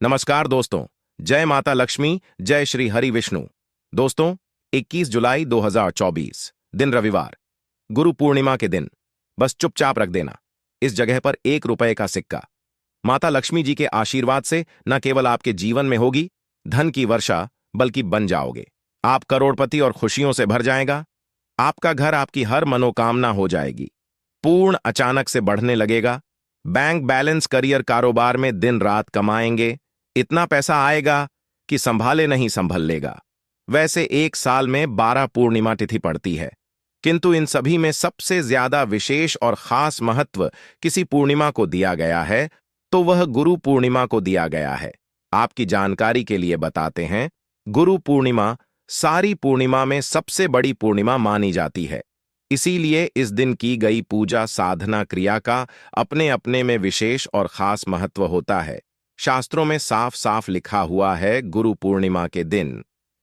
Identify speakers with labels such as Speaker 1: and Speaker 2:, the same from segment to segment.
Speaker 1: नमस्कार दोस्तों। जय माता लक्ष्मी, जय श्री हरि विष्णु। दोस्तों, 21 जुलाई 2024 दिन रविवार, गुरु पूर्णिमा के दिन। बस चुपचाप रख देना इस जगह पर 1 रुपए का सिक्का। माता लक्ष्मी जी के आशीर्वाद से न केवल आपके जीवन में होगी धन की वर्षा, बल्कि बन जाओगे आप करोड़पति और खुशियों से भर जाएगा। आपका घर, आपकी हर मनोकामना हो जाएगी पूर्ण, अचानक से बढ़ने लगेगा। बैंक बैलेंस, करियर, कारोबार में दिन रात कमाएंगे। इतना पैसा आएगा कि संभाले नहीं संभल लेगा। वैसे एक साल में 12 पूर्णिमा तिथि पड़ती है, किंतु इन सभी में सबसे ज्यादा विशेष और खास महत्व किसी पूर्णिमा को दिया गया है, तो वह गुरु पूर्णिमा को दिया गया है। आपकी जानकारी के लिए बताते हैं, गुरु पूर्णिमा सारी पूर्णिमा में सबसे बड़ी पूर्णिमा मानी जाती है। इसीलिए इस दिन की गई पूजा साधना क्रिया का अपने अपने में विशेष और खास महत्व होता है। शास्त्रों में साफ साफ लिखा हुआ है, गुरु पूर्णिमा के दिन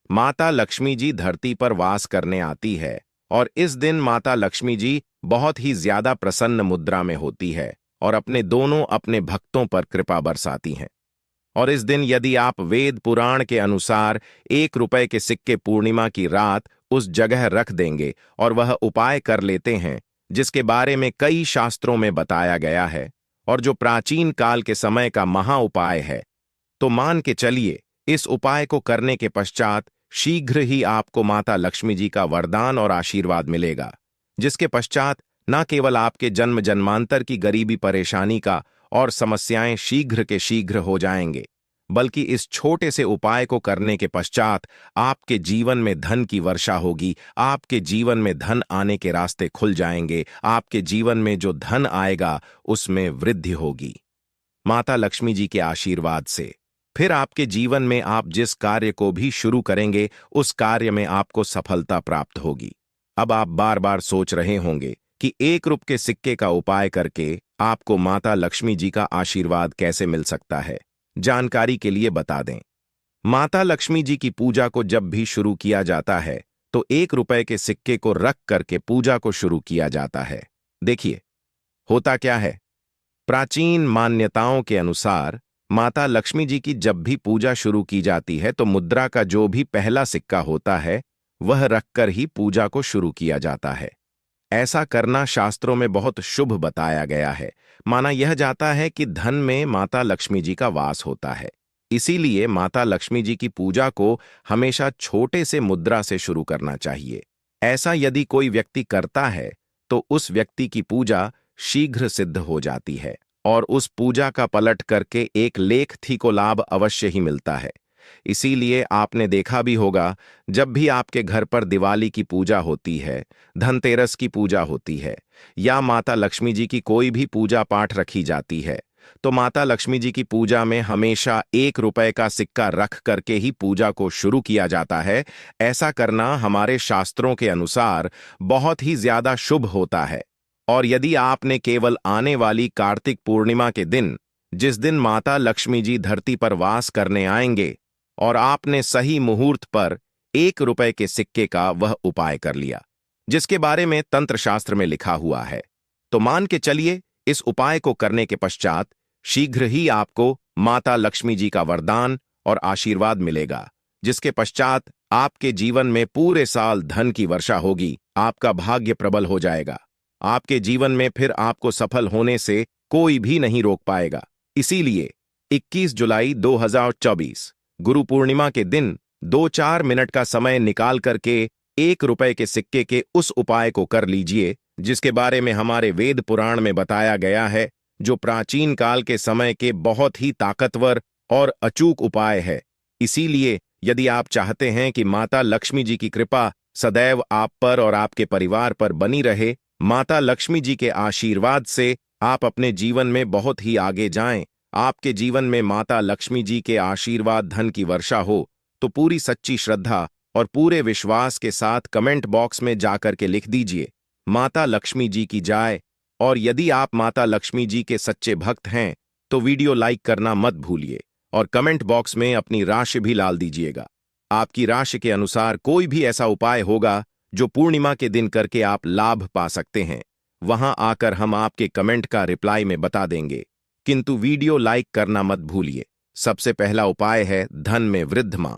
Speaker 1: माता लक्ष्मी जी धरती पर वास करने आती है और इस दिन माता लक्ष्मी जी बहुत ही ज्यादा प्रसन्न मुद्रा में होती है और अपने भक्तों पर कृपा बरसाती हैं। और इस दिन यदि आप वेद पुराण के अनुसार 1 रुपए के सिक्के पूर्णिमा की रात उस जगह रख देंगे और वह उपाय कर लेते हैं जिसके बारे में कई शास्त्रों में बताया गया है और जो प्राचीन काल के समय का महा उपाय है, तो मान के चलिए इस उपाय को करने के पश्चात शीघ्र ही आपको माता लक्ष्मी जी का वरदान और आशीर्वाद मिलेगा, जिसके पश्चात न केवल आपके जन्म जन्मांतर की गरीबी परेशानी का और समस्याएं शीघ्र के शीघ्र हो जाएंगे, बल्कि इस छोटे से उपाय को करने के पश्चात आपके जीवन में धन की वर्षा होगी। आपके जीवन में धन आने के रास्ते खुल जाएंगे। आपके जीवन में जो धन आएगा उसमें वृद्धि होगी माता लक्ष्मी जी के आशीर्वाद से। फिर आपके जीवन में आप जिस कार्य को भी शुरू करेंगे उस कार्य में आपको सफलता प्राप्त होगी। अब आप बार बार सोच रहे होंगे कि 1 रुपए के सिक्के का उपाय करके आपको माता लक्ष्मी जी का आशीर्वाद कैसे मिल सकता है। जानकारी के लिए बता दें, माता लक्ष्मी जी की पूजा को जब भी शुरू किया जाता है तो 1 रुपए के सिक्के को रख करके पूजा को शुरू किया जाता है। देखिए, होता क्या है, प्राचीन मान्यताओं के अनुसार माता लक्ष्मी जी की जब भी पूजा शुरू की जाती है तो मुद्रा का जो भी पहला सिक्का होता है वह रखकर ही पूजा को शुरू किया जाता है। ऐसा करना शास्त्रों में बहुत शुभ बताया गया है। माना यह जाता है कि धन में माता लक्ष्मी जी का वास होता है। इसीलिए माता लक्ष्मी जी की पूजा को हमेशा छोटे से मुद्रा से शुरू करना चाहिए। ऐसा यदि कोई व्यक्ति करता है तो उस व्यक्ति की पूजा शीघ्र सिद्ध हो जाती है और उस पूजा का पलट करके एक लेख थी को लाभ अवश्य ही मिलता है। इसीलिए आपने देखा भी होगा, जब भी आपके घर पर दिवाली की पूजा होती है, धनतेरस की पूजा होती है या माता लक्ष्मी जी की कोई भी पूजा पाठ रखी जाती है, तो माता लक्ष्मी जी की पूजा में हमेशा 1 रुपए का सिक्का रख करके ही पूजा को शुरू किया जाता है। ऐसा करना हमारे शास्त्रों के अनुसार बहुत ही ज्यादा शुभ होता है। और यदि आपने केवल आने वाली कार्तिक पूर्णिमा के दिन, जिस दिन माता लक्ष्मी जी धरती पर वास करने आएंगे, और आपने सही मुहूर्त पर 1 रुपए के सिक्के का वह उपाय कर लिया जिसके बारे में तंत्र शास्त्र में लिखा हुआ है, तो मान के चलिए इस उपाय को करने के पश्चात शीघ्र ही आपको माता लक्ष्मी जी का वरदान और आशीर्वाद मिलेगा, जिसके पश्चात आपके जीवन में पूरे साल धन की वर्षा होगी। आपका भाग्य प्रबल हो जाएगा। आपके जीवन में फिर आपको सफल होने से कोई भी नहीं रोक पाएगा। इसीलिए 21 जुलाई 2024 गुरु पूर्णिमा के दिन 2-4 मिनट का समय निकाल करके 1 रुपए के सिक्के के उस उपाय को कर लीजिए जिसके बारे में हमारे वेद पुराण में बताया गया है, जो प्राचीन काल के समय के बहुत ही ताकतवर और अचूक उपाय है। इसीलिए यदि आप चाहते हैं कि माता लक्ष्मी जी की कृपा सदैव आप पर और आपके परिवार पर बनी रहे, माता लक्ष्मी जी के आशीर्वाद से आप अपने जीवन में बहुत ही आगे जाएं, आपके जीवन में माता लक्ष्मी जी के आशीर्वाद धन की वर्षा हो, तो पूरी सच्ची श्रद्धा और पूरे विश्वास के साथ कमेंट बॉक्स में जाकर के लिख दीजिए, माता लक्ष्मी जी की जय। और यदि आप माता लक्ष्मी जी के सच्चे भक्त हैं तो वीडियो लाइक करना मत भूलिए और कमेंट बॉक्स में अपनी राशि भी डाल दीजिएगा। आपकी राशि के अनुसार कोई भी ऐसा उपाय होगा जो पूर्णिमा के दिन करके आप लाभ पा सकते हैं, वहां आकर हम आपके कमेंट का रिप्लाई में बता देंगे, किंतु वीडियो लाइक करना मत भूलिए। सबसे पहला उपाय है धन में वृद्धि माँ।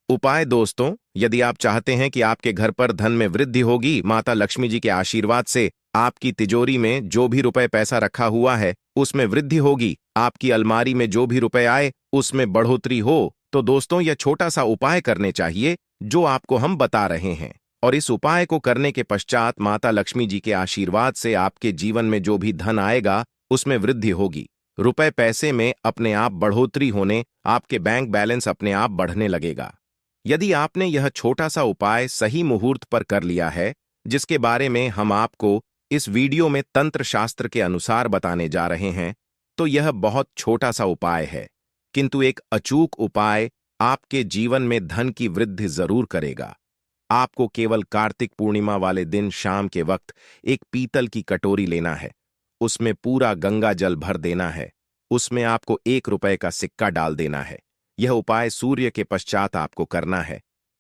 Speaker 1: उपाय दोस्तों, यदि आप चाहते हैं कि आपके घर पर धन में वृद्धि होगी, माता लक्ष्मी जी के आशीर्वाद से आपकी तिजोरी में जो भी रुपए पैसा रखा हुआ है उसमें वृद्धि होगी, आपकी अलमारी में जो भी रुपए आए उसमें बढ़ोतरी हो, तो दोस्तों यह छोटा सा उपाय करने चाहिए जो आपको हम बता रहे हैं। और इस उपाय को करने के पश्चात माता लक्ष्मी जी के आशीर्वाद से आपके जीवन में जो भी धन आएगा उसमें वृद्धि होगी, रुपए पैसे में अपने आप बढ़ोतरी होने, आपके बैंक बैलेंस अपने आप बढ़ने लगेगा। यदि आपने यह छोटा सा उपाय सही मुहूर्त पर कर लिया है, जिसके बारे में हम आपको इस वीडियो में तंत्र शास्त्र के अनुसार बताने जा रहे हैं, तो यह बहुत छोटा सा उपाय है, किंतु एक अचूक उपाय आपके जीवन में धन की वृद्धि जरूर करेगा। आपको केवल कार्तिक पूर्णिमा वाले दिन शाम के वक्त एक पीतल की कटोरी लेना है, उसमें पूरा गंगा जल भर देना है, उसमें आपको 1 रुपए का सिक्का डाल देना है। यह उपाय सूर्य के पश्चात आपको करना है।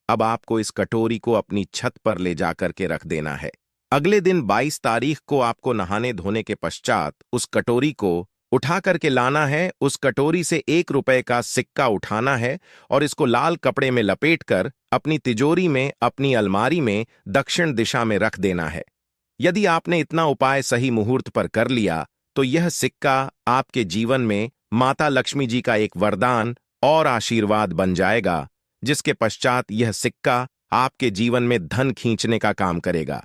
Speaker 1: अब आपको इस कटोरी को अपनी छत पर ले जाकर के रख देना है। अगले दिन 22 तारीख को आपको नहाने धोने के पश्चात उस कटोरी को उठा करके लाना है। उस कटोरी से 1 रुपए का सिक्का उठाना है और इसको लाल कपड़े में लपेटकर अपनी तिजोरी में, अपनी अलमारी में दक्षिण दिशा में रख देना है। यदि आपने इतना उपाय सही मुहूर्त पर कर लिया तो यह सिक्का आपके जीवन में माता लक्ष्मी जी का एक वरदान और आशीर्वाद बन जाएगा, जिसके पश्चात यह सिक्का आपके जीवन में धन खींचने का काम करेगा।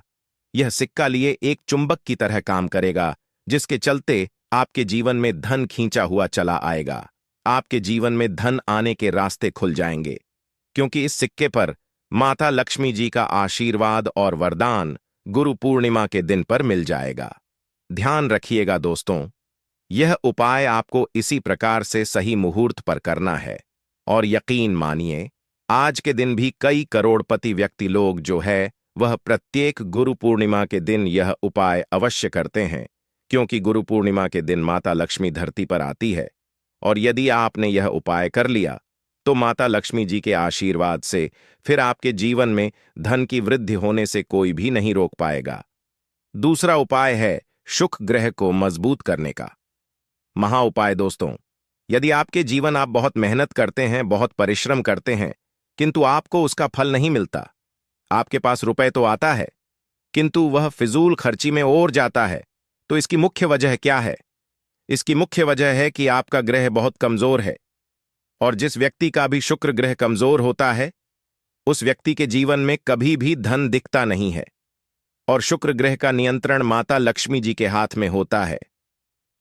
Speaker 1: यह सिक्का लिए एक चुंबक की तरह काम करेगा, जिसके चलते आपके जीवन में धन खींचा हुआ चला आएगा। आपके जीवन में धन आने के रास्ते खुल जाएंगे, क्योंकि इस सिक्के पर माता लक्ष्मी जी का आशीर्वाद और वरदान गुरु पूर्णिमा के दिन पर मिल जाएगा। ध्यान रखिएगा दोस्तों, यह उपाय आपको इसी प्रकार से सही मुहूर्त पर करना है। और यकीन मानिए, आज के दिन भी कई करोड़पति व्यक्ति लोग जो है वह प्रत्येक गुरु पूर्णिमा के दिन यह उपाय अवश्य करते हैं, क्योंकि गुरु पूर्णिमा के दिन माता लक्ष्मी धरती पर आती है। और यदि आपने यह उपाय कर लिया तो माता लक्ष्मी जी के आशीर्वाद से फिर आपके जीवन में धन की वृद्धि होने से कोई भी नहीं रोक पाएगा। दूसरा उपाय है शुक्र ग्रह को मजबूत करने का महा उपाय। दोस्तों, यदि आपके जीवन आप बहुत मेहनत करते हैं, बहुत परिश्रम करते हैं, किंतु आपको उसका फल नहीं मिलता, आपके पास रुपए तो आता है किंतु वह फिजूल खर्ची में और जाता है, तो इसकी मुख्य वजह क्या है? इसकी मुख्य वजह है कि आपका ग्रह बहुत कमजोर है। और जिस व्यक्ति का भी शुक्र ग्रह कमजोर होता है उस व्यक्ति के जीवन में कभी भी धन दिखता नहीं है। और शुक्र ग्रह का नियंत्रण माता लक्ष्मी जी के हाथ में होता है।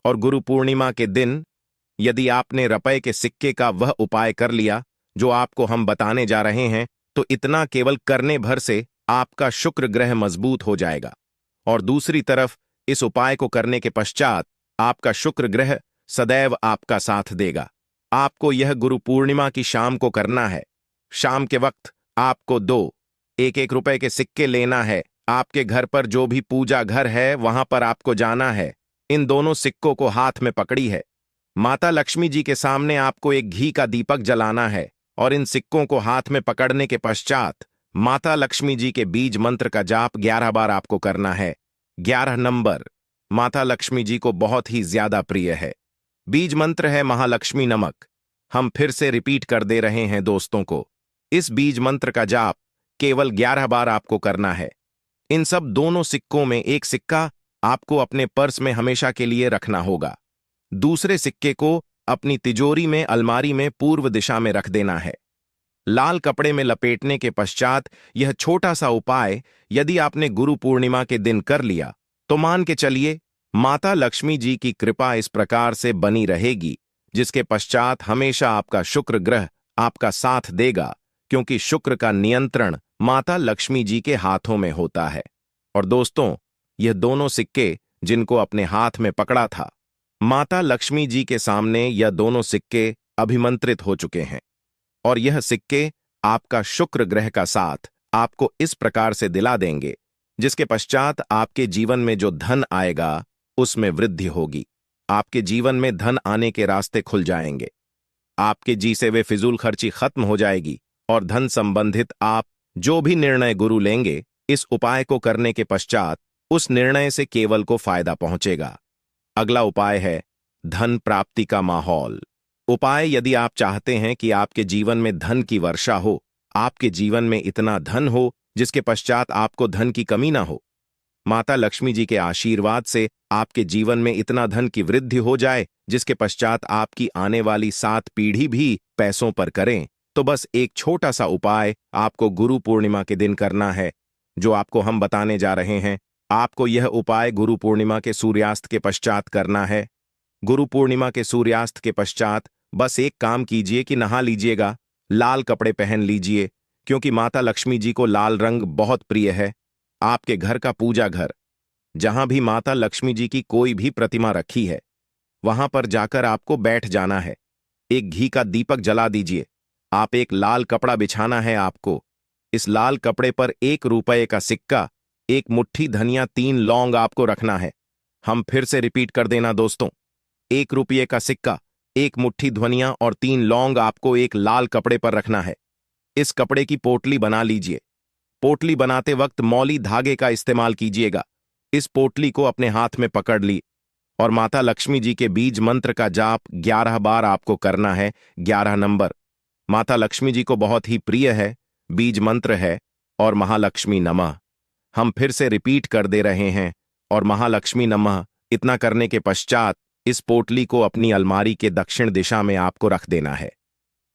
Speaker 1: और गुरु पूर्णिमा के दिन यदि आपने रुपए के सिक्के का वह उपाय कर लिया जो आपको हम बताने जा रहे हैं, तो इतना केवल करने भर से आपका शुक्र ग्रह मजबूत हो जाएगा। और दूसरी तरफ इस उपाय को करने के पश्चात आपका शुक्र ग्रह सदैव आपका साथ देगा। आपको यह गुरु पूर्णिमा की शाम को करना है। शाम के वक्त आपको 2 रुपए के सिक्के लेना है। आपके घर पर जो भी पूजा घर है वहां पर आपको जाना है। इन दोनों सिक्कों को हाथ में पकड़ी है, माता लक्ष्मी जी के सामने आपको एक घी का दीपक जलाना है। और इन सिक्कों को हाथ में पकड़ने के पश्चात माता लक्ष्मी जी के बीज मंत्र का जाप 11 बार आपको करना है। 11 नंबर माता लक्ष्मी जी को बहुत ही ज्यादा प्रिय है। बीज मंत्र है महालक्ष्मी नमक। हम फिर से रिपीट कर दे रहे हैं दोस्तों को, इस बीज मंत्र का जाप केवल 11 बार आपको करना है। इन सब दोनों सिक्कों में एक सिक्का आपको अपने पर्स में हमेशा के लिए रखना होगा, दूसरे सिक्के को अपनी तिजोरी में, अलमारी में पूर्व दिशा में रख देना है। लाल कपड़े में लपेटने के पश्चात यह छोटा सा उपाय यदि आपने गुरु पूर्णिमा के दिन कर लिया तो मान के चलिए माता लक्ष्मी जी की कृपा इस प्रकार से बनी रहेगी, जिसके पश्चात हमेशा आपका शुक्र ग्रह आपका साथ देगा, क्योंकि शुक्र का नियंत्रण माता लक्ष्मी जी के हाथों में होता है। और दोस्तों, यह दोनों सिक्के जिनको अपने हाथ में पकड़ा था, माता लक्ष्मी जी के सामने यह दोनों सिक्के अभिमंत्रित हो चुके हैं। और यह सिक्के आपका शुक्र ग्रह का साथ आपको इस प्रकार से दिला देंगे, जिसके पश्चात आपके जीवन में जो धन आएगा उसमें वृद्धि होगी। आपके जीवन में धन आने के रास्ते खुल जाएंगे। आपके जी से वे फिजूल खर्ची खत्म हो जाएगी और धन संबंधित आप जो भी निर्णय गुरु लेंगे, इस उपाय को करने के पश्चात उस निर्णय से केवल को फायदा पहुंचेगा। अगला उपाय है धन प्राप्ति का माहौल। उपाय: यदि आप चाहते हैं कि आपके जीवन में धन की वर्षा हो, आपके जीवन में इतना धन हो जिसके पश्चात आपको धन की कमी ना हो, माता लक्ष्मी जी के आशीर्वाद से आपके जीवन में इतना धन की वृद्धि हो जाए जिसके पश्चात आपकी आने वाली 7 पीढ़ी भी पैसों पर करें, तो बस एक छोटा सा उपाय आपको गुरु पूर्णिमा के दिन करना है, जो आपको हम बताने जा रहे हैं। आपको यह उपाय गुरु पूर्णिमा के सूर्यास्त के पश्चात करना है। गुरु पूर्णिमा के सूर्यास्त के पश्चात बस एक काम कीजिए कि नहा लीजिएगा, लाल कपड़े पहन लीजिए, क्योंकि माता लक्ष्मी जी को लाल रंग बहुत प्रिय है। आपके घर का पूजा घर, जहां भी माता लक्ष्मी जी की कोई भी प्रतिमा रखी है, वहां पर जाकर आपको बैठ जाना है। एक घी का दीपक जला दीजिए। आप एक लाल कपड़ा बिछाना है आपको। इस लाल कपड़े पर 1 रुपए का सिक्का, 1 मुट्ठी धनिया, 3 लौंग आपको रखना है। हम फिर से रिपीट कर देना दोस्तों, 1 रुपये का सिक्का, 1 मुट्ठी धनिया और 3 लौंग आपको एक लाल कपड़े पर रखना है। इस कपड़े की पोटली बना लीजिए। पोटली बनाते वक्त मौली धागे का इस्तेमाल कीजिएगा। इस पोटली को अपने हाथ में पकड़ ली और माता लक्ष्मी जी के बीज मंत्र का जाप 11 बार आपको करना है। 11 नंबर माता लक्ष्मी जी को बहुत ही प्रिय है, बीज मंत्र है और महालक्ष्मी नमः। हम फिर से रिपीट कर दे रहे हैं और महालक्ष्मी नमः। इतना करने के पश्चात इस पोटली को अपनी अलमारी के दक्षिण दिशा में आपको रख देना है।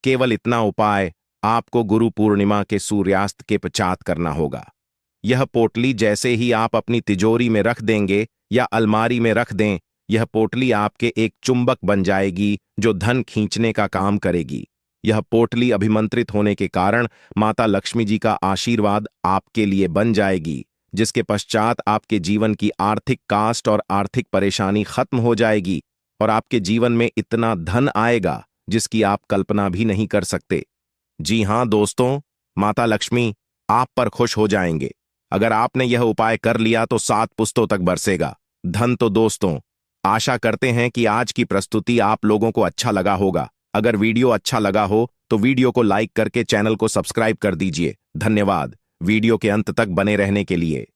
Speaker 1: केवल इतना उपाय आपको गुरु पूर्णिमा के सूर्यास्त के पश्चात करना होगा। यह पोटली जैसे ही आप अपनी तिजोरी में रख देंगे या अलमारी में रख दें, यह पोटली आपके एक चुंबक बन जाएगी जो धन खींचने का काम करेगी। यह पोटली अभिमंत्रित होने के कारण माता लक्ष्मी जी का आशीर्वाद आपके लिए बन जाएगी, जिसके पश्चात आपके जीवन की आर्थिक कास्ट और आर्थिक परेशानी खत्म हो जाएगी और आपके जीवन में इतना धन आएगा जिसकी आप कल्पना भी नहीं कर सकते। जी हां दोस्तों, माता लक्ष्मी आप पर खुश हो जाएंगे। अगर आपने यह उपाय कर लिया तो 7 पुश्तों तक बरसेगा धन। तो दोस्तों, आशा करते हैं कि आज की प्रस्तुति आप लोगों को अच्छा लगा होगा। अगर वीडियो अच्छा लगा हो तो वीडियो को लाइक करके चैनल को सब्सक्राइब कर दीजिए। धन्यवाद वीडियो के अंत तक बने रहने के लिए।